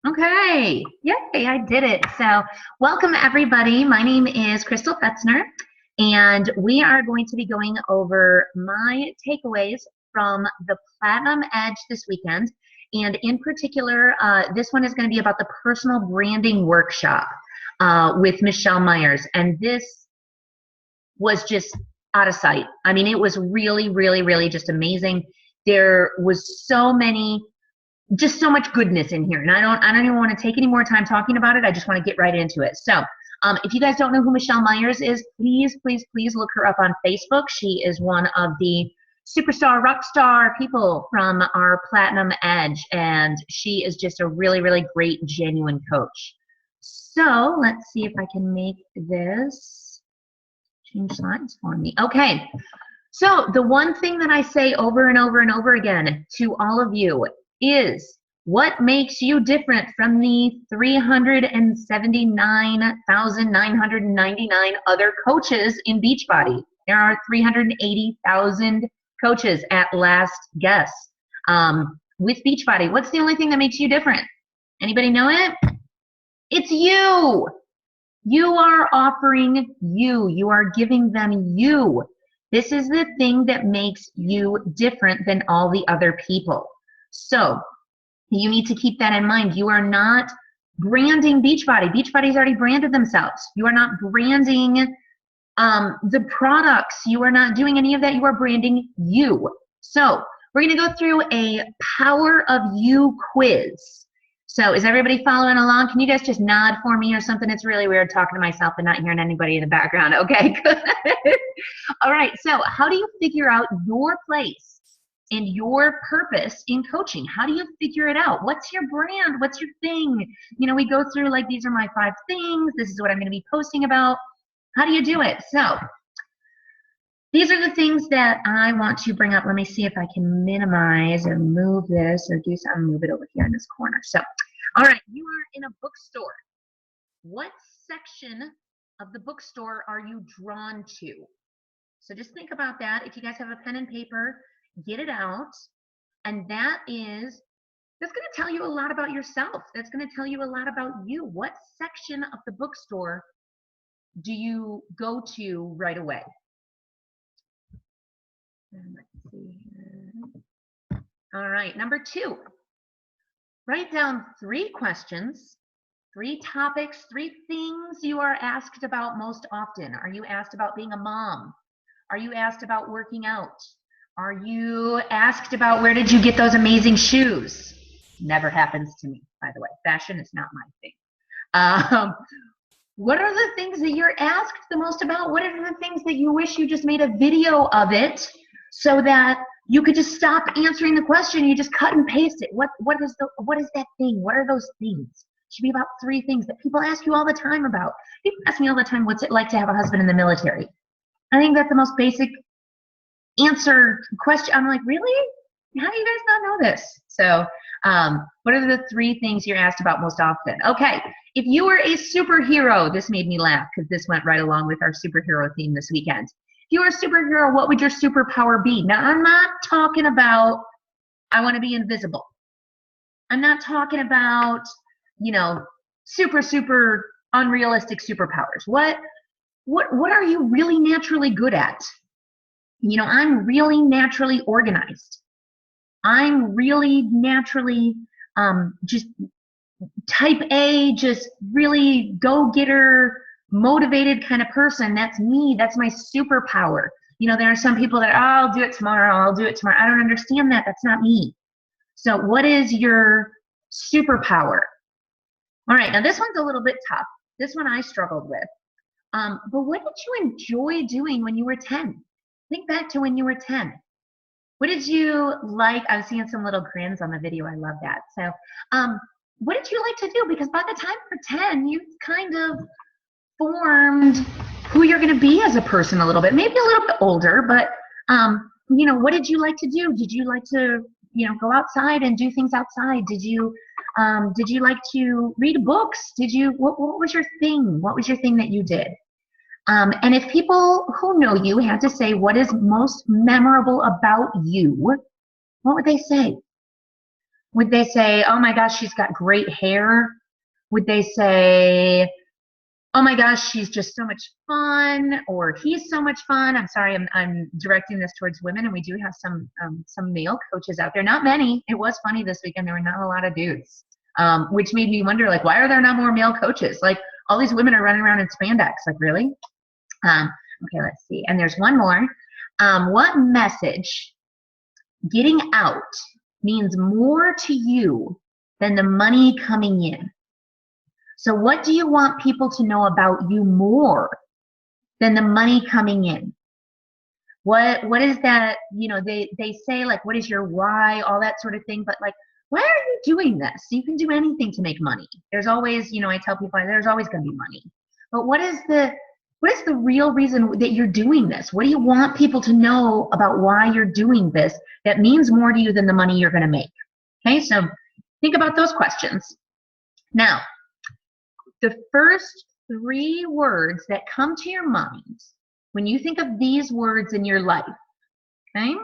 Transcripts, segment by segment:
Okay, yay, I did it. So, welcome everybody. My name is Crystal Fetzner, and we are going to be going over my takeaways from the Platinum Edge this weekend. And in particular, this one is going to be about the personal branding workshop with Michelle Myers. And this was just out of sight. I mean, it was really, really, really just amazing. There was just so much goodness in here, and I don't even want to take any more time talking about it. I just want to get right into it. So if you guys don't know who Michelle Myers is, please look her up on Facebook. She is one of the superstar rock star people from our Platinum Edge, and she is just a really, really great, genuine coach. So let's see if I can make this change slides for me. Okay, so the one thing that I say over and over and over again to all of you is, what makes you different from the 379,999 other coaches in Beachbody? There are 380,000 coaches at last guess with Beachbody. What's the only thing that makes you different? Anybody know it? It's you. You are offering you. You are giving them you. This is the thing that makes you different than all the other people. So you need to keep that in mind. You are not branding Beachbody. Beachbody's already branded themselves. You are not branding the products. You are not doing any of that. You are branding you. So we're going to go through a Power of You quiz. So is everybody following along? Can you guys just nod for me or something? It's really weird talking to myself and not hearing anybody in the background. Okay, good. All right, so how do you figure out your place and your purpose in coaching? How do you figure it out? What's your brand? What's your thing? You know, we go through like, these are my 5 things. This is what I'm going to be posting about. How do you do it? So these are the things that I want to bring up. Let me see if I can minimize or move this or do something, move it over here in this corner. So, all right, you are in a bookstore. What section of the bookstore are you drawn to? So just think about that. If you guys have a pen and paper, get it out. And that's going to tell you a lot about yourself. That's going to tell you a lot about you. What section of the bookstore do you go to right away? Let's see here. All right, number 2. Write down 3 questions, 3 topics, 3 things you are asked about most often. Are you asked about being a mom? Are you asked about working out? Are you asked about where did you get those amazing shoes? Never happens to me, by the way. Fashion is not my thing. What are the things that you're asked the most about? What are the things that you wish you just made a video of it so that you could just stop answering the question, you just cut and paste it? What is that thing? What are those things? It should be about 3 things that people ask you all the time about. People ask me all the time, what's it like to have a husband in the military? I think that's the most basic answer question. I'm like, really? How do you guys not know this? So what are the 3 things you're asked about most often? Okay, if you were a superhero, this made me laugh because this went right along with our superhero theme this weekend. If you were a superhero, what would your superpower be? Now, I'm not talking about, I want to be invisible. I'm not talking about, you know, super unrealistic superpowers. What are you really naturally good at? You know, I'm really naturally organized. I'm really naturally just type A, just really go-getter, motivated kind of person. That's me. That's my superpower. You know, there are some people that, oh, I'll do it tomorrow. I'll do it tomorrow. I don't understand that. That's not me. So what is your superpower? All right, now this one's a little bit tough. This one I struggled with. But what did you enjoy doing when you were 10? Think back to when you were 10. What did you like? I was seeing some little grins on the video. I love that. So what did you like to do? Because by the time you're 10, you've kind of formed who you're going to be as a person a little bit, maybe a little bit older, but you know, what did you like to do? Did you like to, you know, go outside and do things outside? Did you like to read books? What was your thing? What was your thing that you did? And if people who know you had to say what is most memorable about you, what would they say? Would they say, oh my gosh, she's got great hair? Would they say, oh my gosh, she's just so much fun, or he's so much fun? I'm sorry, I'm directing this towards women, and we do have some male coaches out there. Not many. It was funny this weekend. There were not a lot of dudes, which made me wonder, like, why are there not more male coaches? Like, all these women are running around in spandex. Like, really? Okay, let's see. And there's one more. What message getting out means more to you than the money coming in? So what do you want people to know about you more than the money coming in? What is that, they say, like, what is your why, all that sort of thing, but like, why are you doing this? You can do anything to make money. There's always, I tell people there's always going to be money. But what is the real reason that you're doing this? What do you want people to know about why you're doing this that means more to you than the money you're going to make? Okay, so think about those questions. Now, the first 3 words that come to your mind when you think of these words in your life, okay?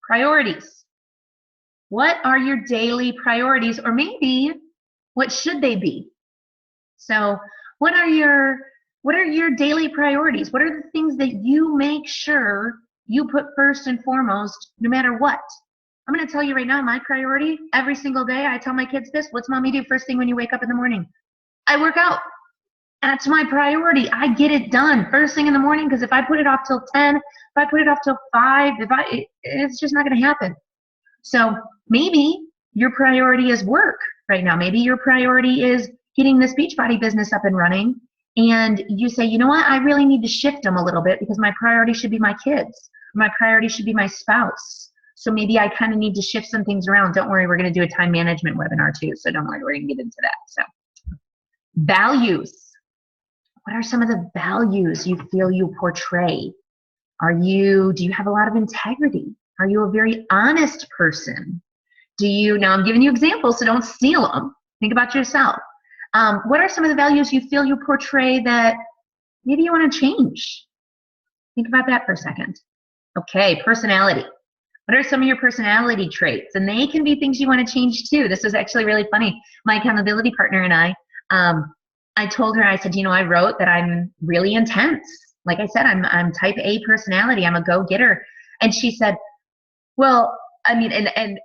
Priorities. What are your daily priorities? Or maybe, what should they be? So, what are your daily priorities? What are the things that you make sure you put first and foremost, no matter what? I'm going to tell you right now, my priority every single day, I tell my kids this: what's mommy do first thing when you wake up in the morning? I work out. That's my priority. I get it done first thing in the morning, because if I put it off till 10, if I put it off till 5, it's just not going to happen. So maybe your priority is work right now. Maybe your priority is getting this Beachbody business up and running, and you say, you know what, I really need to shift them a little bit, because my priority should be my kids. My priority should be my spouse. So maybe I kind of need to shift some things around. Don't worry, we're going to do a time management webinar too. So don't worry, we're going to get into that. So values. What are some of the values you feel you portray? Do you have a lot of integrity? Are you a very honest person? Now I'm giving you examples, so don't steal them. Think about yourself. What are some of the values you feel you portray that maybe you want to change? Think about that for a second. Okay, personality. What are some of your personality traits? And they can be things you want to change too. This was actually really funny. My accountability partner and I told her, I said, I wrote that I'm really intense. Like I said, I'm type A personality. I'm a go-getter. And she said, well, I mean, and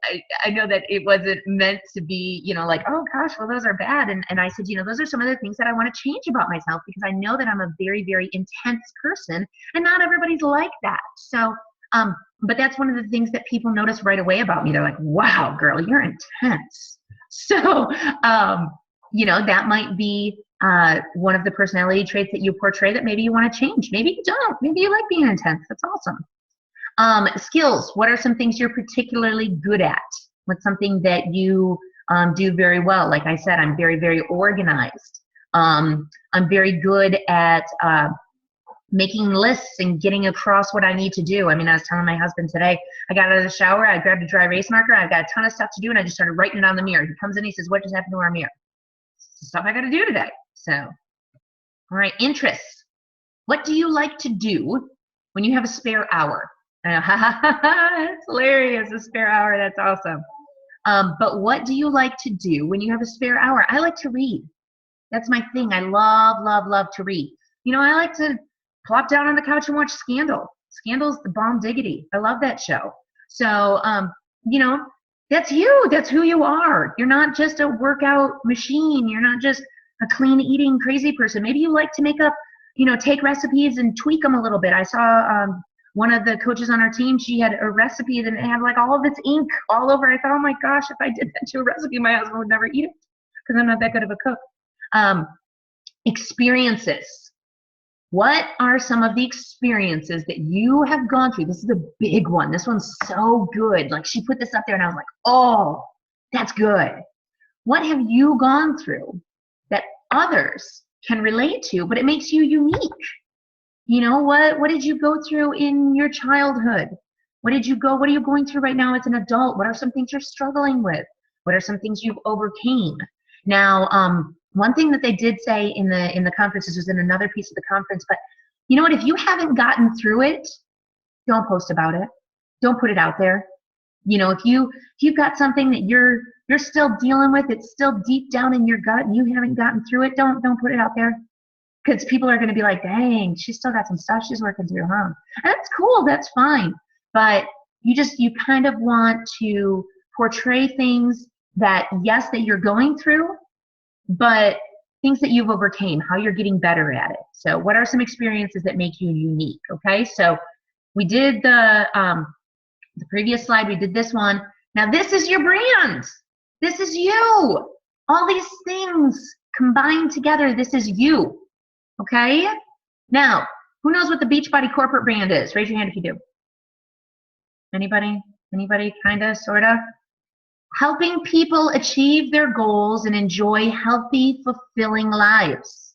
I know that it wasn't meant to be, like, oh gosh, well, those are bad. And I said, those are some of the things that I want to change about myself, because I know that I'm a very, very intense person, and not everybody's like that. So, but that's one of the things that people notice right away about me. They're like, wow, girl, you're intense. So, that might be one of the personality traits that you portray that maybe you want to change. Maybe you don't. Maybe you like being intense. That's awesome. Skills. What are some things you're particularly good at? What's something that you do very well? Like I said, I'm very, very organized. I'm very good at making lists and getting across what I need to do. I mean, I was telling my husband today, I got out of the shower, I grabbed a dry erase marker, I've got a ton of stuff to do, and I just started writing it on the mirror. He comes in, he says, what just happened to our mirror? Stuff I got to do today. So, all right, interests. What do you like to do when you have a spare hour? It's hilarious, a spare hour. That's awesome. But what do you like to do when you have a spare hour? I like to read. That's my thing. I love, love, love to read. I like to plop down on the couch and watch Scandal. Scandal's the bomb diggity. I love that show. So, that's you. That's who you are. You're not just a workout machine. You're not just a clean eating crazy person. Maybe you like to make up, take recipes and tweak them a little bit. I saw one of the coaches on our team, she had a recipe that had like all of its ink all over. I thought, oh my gosh, if I did that to a recipe, my husband would never eat it, because I'm not that good of a cook. Experiences. What are some of the experiences that you have gone through? This is a big one. This one's so good. Like, she put this up there and I was like, oh, that's good. What have you gone through that others can relate to, but it makes you unique? What did you go through in your childhood? What are you going through right now as an adult? What are some things you're struggling with? What are some things you've overcame? Now, one thing that they did say in the conference, this was in another piece of the conference, but you know what? If you haven't gotten through it, don't post about it. Don't put it out there. If you've got something that you're still dealing with, it's still deep down in your gut and you haven't gotten through it, don't put it out there. Because people are going to be like, dang, she's still got some stuff she's working through, huh? And that's cool, that's fine. But you kind of want to portray things that, yes, that you're going through, but things that you've overcame, how you're getting better at it. So what are some experiences that make you unique? Okay, so we did the previous slide, we did this one. Now this is your brand. This is you. All these things combined together, this is you. Okay? Now, who knows what the Beachbody corporate brand is? Raise your hand if you do. Anybody? Anybody? Kinda, sorta? Helping people achieve their goals and enjoy healthy, fulfilling lives.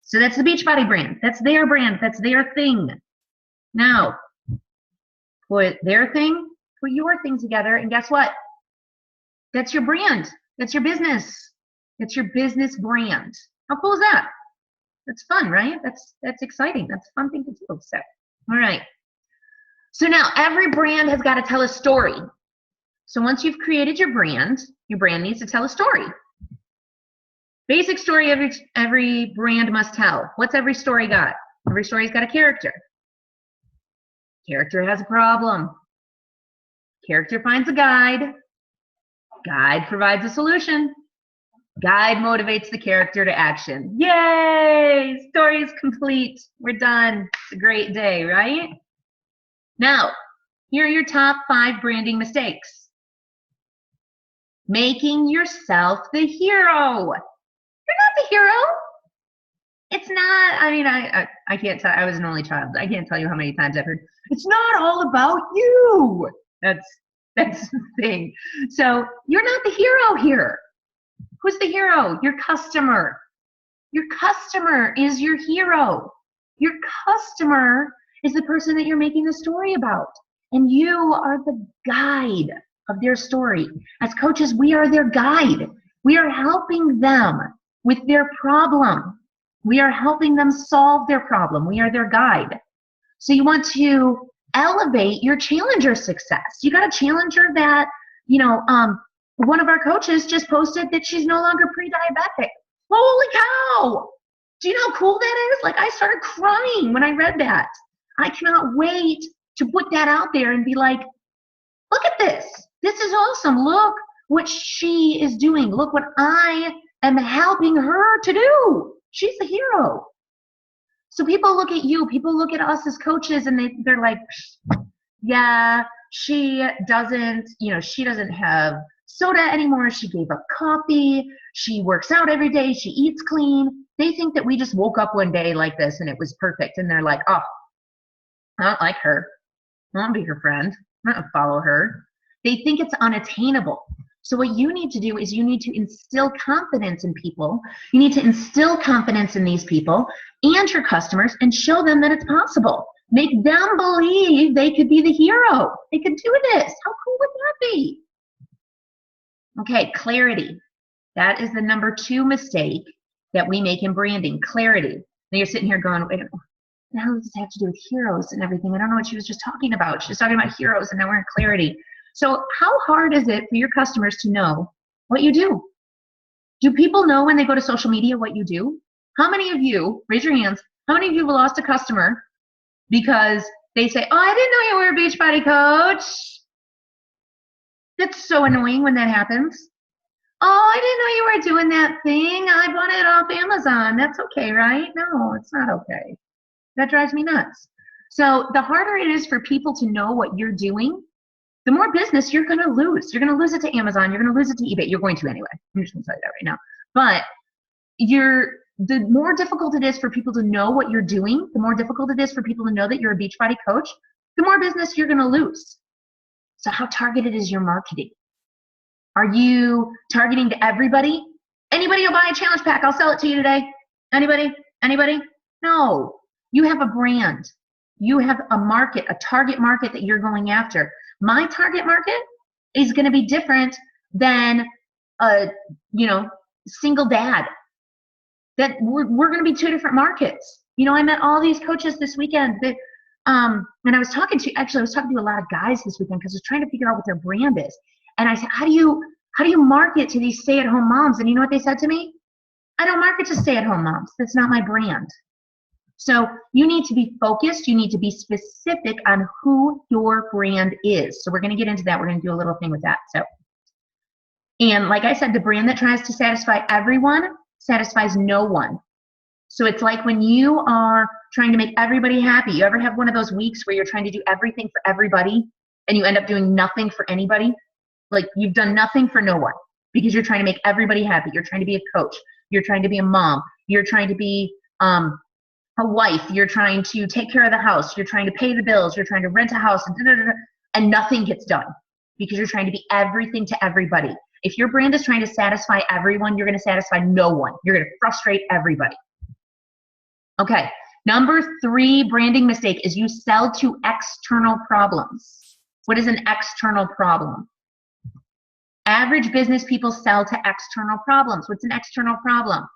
So that's the Beachbody brand. That's their brand. That's their thing. Now, put their thing, put your thing together, and guess what? That's your brand. That's your business. That's your business brand. How cool is that? That's fun, right? That's exciting. That's a fun thing to do. So, all right. So now every brand has got to tell a story. So once you've created your brand needs to tell a story. Basic story every brand must tell. What's every story got? Every story's got a character. Character has a problem. Character finds a guide. Guide provides a solution. Guide motivates the character to action. Yay! Story is complete. We're done. It's a great day, right? Now, here are your top 5 branding mistakes. Making yourself the hero. You're not the hero. It's not, I can't tell, I was an only child. I can't tell you how many times I've heard, it's not all about you. That's the thing. So you're not the hero here. Who's the hero? Your customer. Your customer is your hero. Your customer is the person that you're making the story about. And you are the guide of their story. As coaches, we are their guide. We are helping them with their problem. We are helping them solve their problem. We are their guide. So you want to elevate your challenger success. You got a challenger that, one of our coaches just posted that she's no longer pre-diabetic. Holy cow! Do you know how cool that is? Like, I started crying when I read that. I cannot wait to put that out there and be like, look at this. This is awesome. Look what she is doing. Look what I am helping her to do. She's the hero. So people look at you, people look at us as coaches, and they're like, yeah, she doesn't have soda anymore. She gave up coffee. She works out every day. She eats clean. They think that we just woke up one day like this and it was perfect. And they're like, oh, I don't like her. I won't be her friend. I'm not going to follow her. They think it's unattainable. So what you need to do is you need to instill confidence in people. You need to instill confidence in these people and your customers and show them that it's possible. Make them believe they could be the hero. They could do this. How cool would that be? Okay, clarity. That is the number 2 mistake that we make in branding, clarity. Now you're sitting here going, wait, now does it have to do with heroes and everything? I don't know what she was just talking about. She was talking about heroes and now we're in clarity. So how hard is it for your customers to know what you do? Do people know when they go to social media what you do? How many of you, raise your hands, how many of you have lost a customer because they say, oh, I didn't know you were a Beachbody coach? That's so annoying when that happens. Oh, I didn't know you were doing that thing. I bought it off Amazon. That's okay, right? No, it's not okay. That drives me nuts. So the harder it is for people to know what you're doing, the more business you're going to lose. You're going to lose it to Amazon. You're going to lose it to eBay. You're going to anyway. I'm just going to tell you that right now. But the more difficult it is for people to know what you're doing, the more difficult it is for people to know that you're a Beachbody coach, the more business you're going to lose. So how targeted is your marketing? Are you targeting to everybody? Anybody will buy a challenge pack. I'll sell it to you today. Anybody? Anybody? No. You have a brand. You have a market, a target market that you're going after. My target market is going to be different than a, single dad. That we're going to be 2 different markets. I met all these coaches this weekend. And I was talking to a lot of guys this weekend because I was trying to figure out what their brand is. And I said, how do you market to these stay-at-home moms? And you know what they said to me? I don't market to stay-at-home moms. That's not my brand. So you need to be focused. You need to be specific on who your brand is. So we're going to get into that. We're going to do a little thing with that. And like I said, the brand that tries to satisfy everyone satisfies no one. So it's like when you are trying to make everybody happy. You ever have one of those weeks where you're trying to do everything for everybody and you end up doing nothing for anybody? Like you've done nothing for no one because you're trying to make everybody happy. You're trying to be a coach. You're trying to be a mom. You're trying to be a wife. You're trying to take care of the house. You're trying to pay the bills. You're trying to rent a house, and nothing gets done because you're trying to be everything to everybody. If your brand is trying to satisfy everyone, you're going to satisfy no one. You're going to frustrate everybody. Okay, number 3 branding mistake is you sell to external problems. What is an external problem? Average business people sell to external problems. What's an external problem?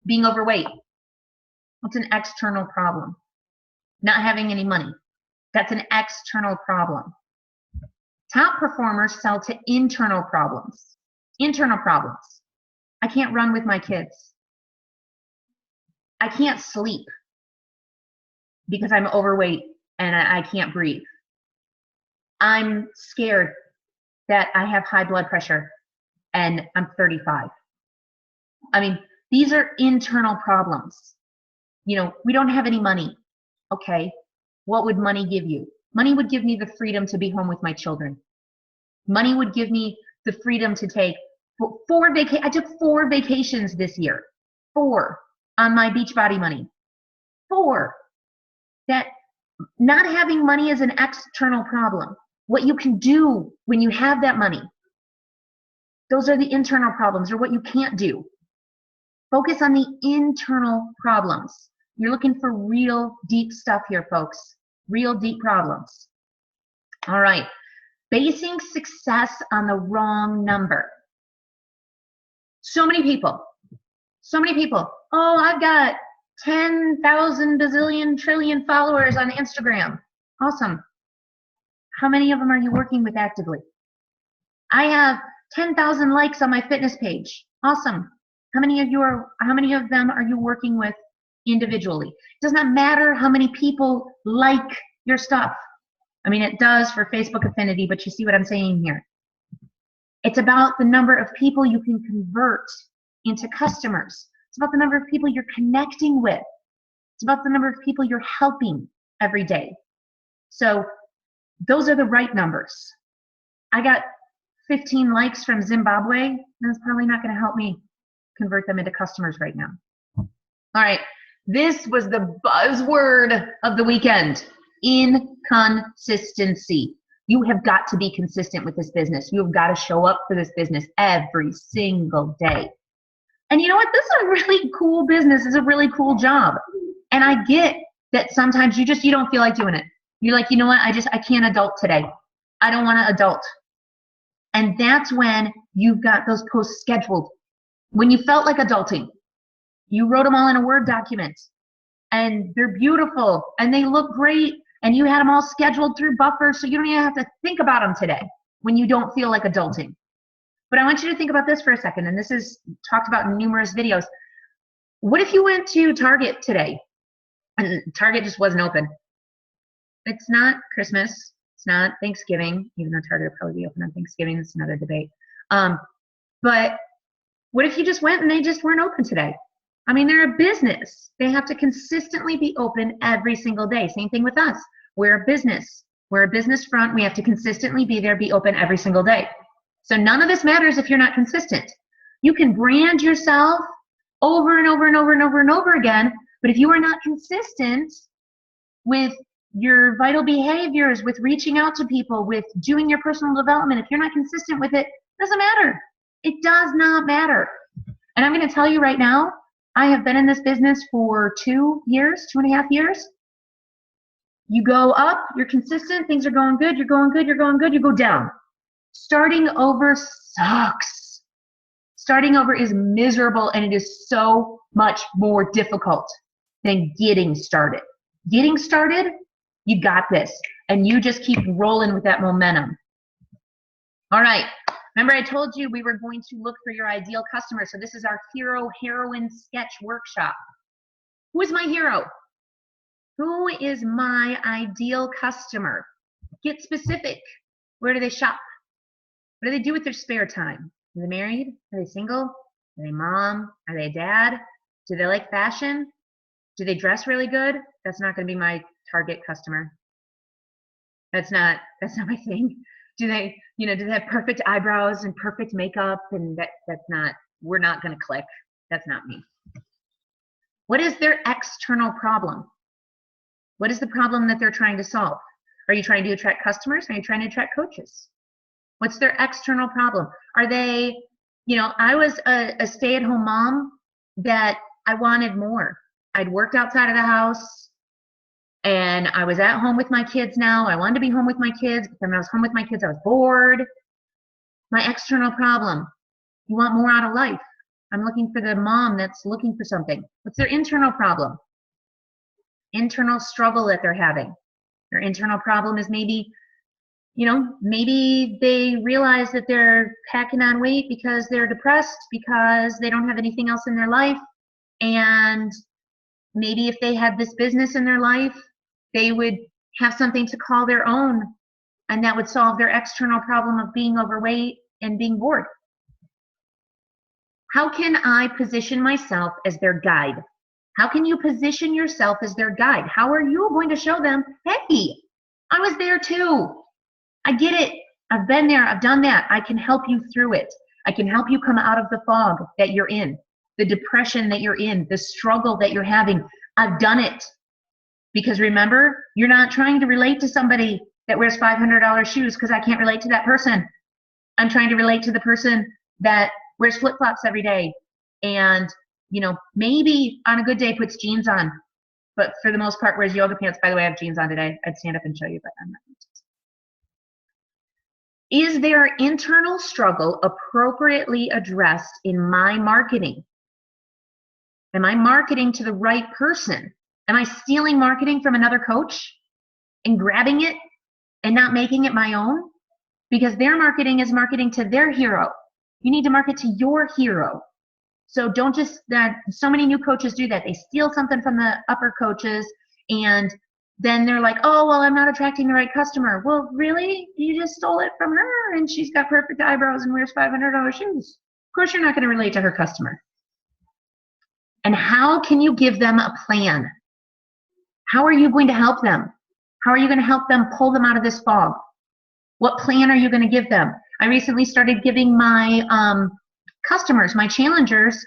Being overweight. What's an external problem? Not having any money. That's an external problem. Top performers sell to internal problems. Internal problems. I can't run with my kids. I can't sleep because I'm overweight and I can't breathe. I'm scared that I have high blood pressure and I'm 35. I mean, these are internal problems. You know, we don't have any money. Okay, what would money give you? Money would give me the freedom to be home with my children. Money would give me the freedom to take 4 vacations. I took 4 vacations this year. 4 on my Beachbody money. 4. That not having money is an external problem. What you can do when you have that money, those are the internal problems, or what you can't do. Focus on the internal problems. You're looking for real deep stuff here, folks. Real deep problems. All right. Basing success on the wrong number. So many people. Oh, I've got 10,000 bazillion trillion followers on Instagram. Awesome. How many of them are you working with actively? I have 10,000 likes on my fitness page. Awesome. How many of them are you working with individually? It does not matter how many people like your stuff. I mean, it does for Facebook affinity, but you see what I'm saying here. It's about the number of people you can convert into customers. It's about the number of people you're connecting with. It's about the number of people you're helping every day. So those are the right numbers. I got 15 likes from Zimbabwe. That's probably not going to help me convert them into customers right now. All right. This was the buzzword of the weekend. Inconsistency. You have got to be consistent with this business. You have got to show up for this business every single day. And you know what? This is a really cool business. It's a really cool job. And I get that sometimes you don't feel like doing it. You're like, you know what? I can't adult today. I don't want to adult. And that's when you've got those posts scheduled. When you felt like adulting, you wrote them all in a Word document. And they're beautiful. And they look great. And you had them all scheduled through Buffer, so you don't even have to think about them today when you don't feel like adulting. But I want you to think about this for a second, and this is talked about in numerous videos. What if you went to Target today and Target just wasn't open? It's not Christmas. It's not Thanksgiving, even though Target will probably be open on Thanksgiving. That's another debate. But what if you just went and they just weren't open today? I mean, they're a business. They have to consistently be open every single day. Same thing with us. We're a business. We're a business front. We have to consistently be there, be open every single day. So none of this matters if you're not consistent. You can brand yourself over and over and over and over and over again, but if you are not consistent with your vital behaviors, with reaching out to people, with doing your personal development, if you're not consistent with it, it doesn't matter. It does not matter. And I'm going to tell you right now, I have been in this business for 2.5 years. You go up, you're consistent, things are going good, you're going good, you go down. Starting over sucks. Starting over is miserable, and it is so much more difficult than getting started. Getting started, You got this. And you just keep rolling with that momentum. All right. Remember I told you we were going to look for your ideal customer. So this is our hero heroine sketch workshop. Who is my hero? Who is my ideal customer? Get specific. Where do they shop? What do they do with their spare time? Are they married? Are they single? Are they mom? Are they a dad? Do they like fashion? Do they dress really good? That's not going to be my target customer. That's not my thing. Do they have perfect eyebrows and perfect makeup? And we're not going to click. That's not me. What is their external problem? What is the problem that they're trying to solve? Are you trying to attract customers? Are you trying to attract coaches? What's their external problem? Are they, I was a stay-at-home mom that I wanted more. I'd worked outside of the house and I was at home with my kids now. I wanted to be home with my kids, but when I was home with my kids, I was bored. My external problem, you want more out of life. I'm looking for the mom that's looking for something. What's their internal problem? Internal struggle that they're having. Their internal problem is maybe they realize that they're packing on weight because they're depressed, because they don't have anything else in their life. And maybe if they had this business in their life, they would have something to call their own, and that would solve their external problem of being overweight and being bored. How can I position myself as their guide? How can you position yourself as their guide? How are you going to show them, hey, I was there too. I get it. I've been there. I've done that. I can help you through it. I can help you come out of the fog that you're in, the depression that you're in, the struggle that you're having. I've done it. Because remember, you're not trying to relate to somebody that wears $500 shoes because I can't relate to that person. I'm trying to relate to the person that wears flip-flops every day and, maybe on a good day puts jeans on, but for the most part wears yoga pants. By the way, I have jeans on today. I'd stand up and show you, but I'm not going to. Is their internal struggle appropriately addressed in my marketing? Am I marketing to the right person? Am I stealing marketing from another coach and grabbing it and not making it my own? Because their marketing is marketing to their hero. You need to market to your hero. So don't just, so many new coaches do that. They steal something from the upper coaches and then they're like, oh, well, I'm not attracting the right customer. Well, really? You just stole it from her and she's got perfect eyebrows and wears $500 shoes. Of course you're not going to relate to her customer. And how can you give them a plan? How are you going to help them? How are you going to help them pull them out of this fog? What plan are you going to give them? I recently started giving my customers, my challengers,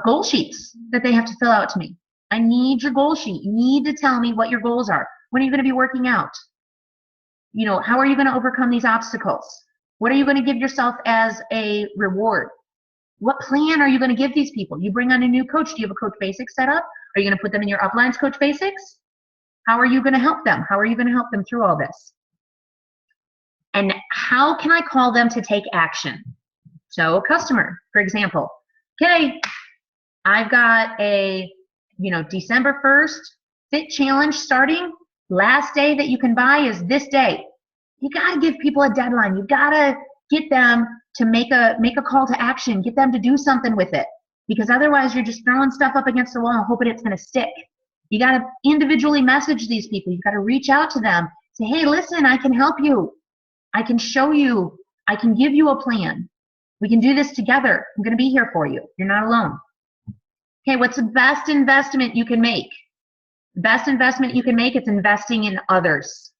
goal sheets that they have to fill out to me. I need your goal sheet. You need to tell me what your goals are. When are you going to be working out? How are you going to overcome these obstacles? What are you going to give yourself as a reward? What plan are you going to give these people? You bring on a new coach. Do you have a Coach Basics set up? Are you going to put them in your uplines Coach Basics? How are you going to help them? How are you going to help them through all this? And how can I call them to take action? So a customer, for example, okay, I've got a, December 1st Fit Challenge starting. Last day that you can buy is this day. You got to give people a deadline. You got to get them to make a call to action, get them to do something with it. Because otherwise you're just throwing stuff up against the wall and hoping it's going to stick. You got to individually message these people. You got to reach out to them. Say, hey, listen, I can help you. I can show you. I can give you a plan. We can do this together. I'm going to be here for you. You're not alone. Okay, what's the best investment you can make? The best investment you can make is investing in others.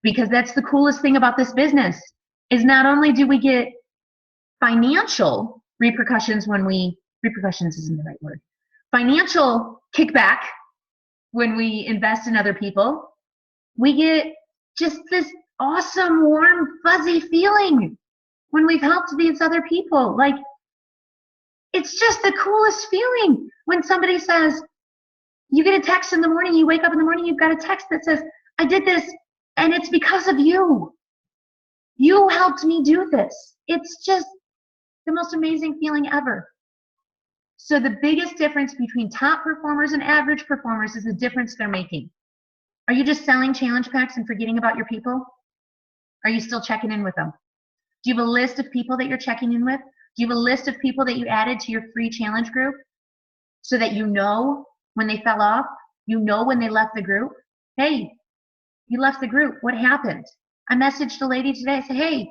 Because that's the coolest thing about this business, is not only do we get financial repercussions repercussions isn't the right word, financial kickback when we invest in other people, we get just this awesome, warm, fuzzy feeling when we've helped these other people. Like, it's just the coolest feeling when somebody says, you get a text in the morning, you wake up in the morning, you've got a text that says, I did this and it's because of you. You helped me do this. It's just the most amazing feeling ever. So the biggest difference between top performers and average performers is the difference they're making. Are you just selling challenge packs and forgetting about your people? Are you still checking in with them? Do you have a list of people that you're checking in with? Do you have a list of people that you added to your free challenge group so that you know when they fell off? You know when they left the group? Hey, you left the group. What happened? I messaged a lady today. I said, hey,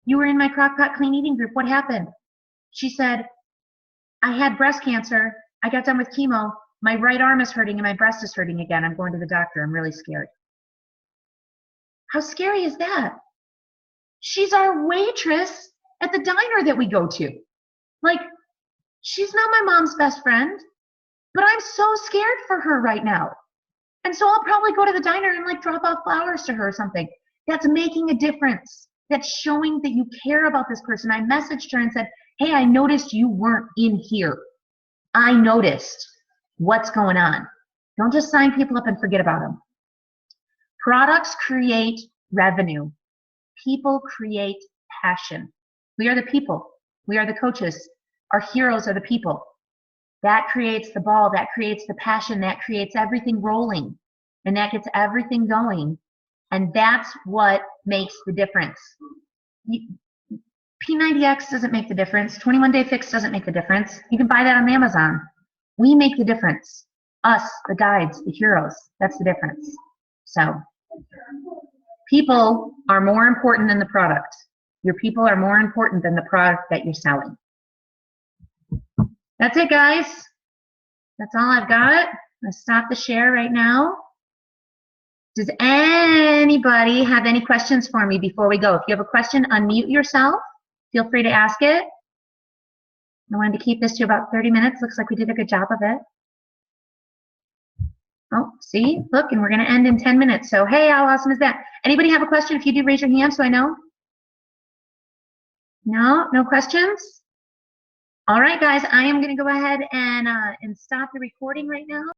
you were in my Crock-Pot Clean Eating group. What happened? She said, I had breast cancer. I got done with chemo. My right arm is hurting and my breast is hurting again. I'm going to the doctor. I'm really scared. How scary is that? She's our waitress at the diner that we go to. Like, she's not my mom's best friend, but I'm so scared for her right now. And so I'll probably go to the diner and like drop off flowers to her or something. That's making a difference. That's showing that you care about this person. I messaged her and said, hey, I noticed you weren't in here. I noticed what's going on. Don't just sign people up and forget about them. Products create revenue. People create passion. We are the people. We are the coaches. Our heroes are the people. That creates the ball. That creates the passion. That creates everything rolling. And that gets everything going. And that's what makes the difference. P90X doesn't make the difference. 21 Day Fix doesn't make the difference. You can buy that on Amazon. We make the difference. Us, the guides, the heroes. That's the difference. So, people are more important than the product. Your people are more important than the product that you're selling. That's it, guys. That's all I've got. Let's stop the share right now. Does anybody have any questions for me before we go? If you have a question, unmute yourself. Feel free to ask it. I wanted to keep this to about 30 minutes. Looks like we did a good job of it. Oh, see, look, and we're going to end in 10 minutes. So, hey, how awesome is that? Anybody have a question? If you do, raise your hand so I know. No, no questions? All right, guys, I am going to go ahead and stop the recording right now.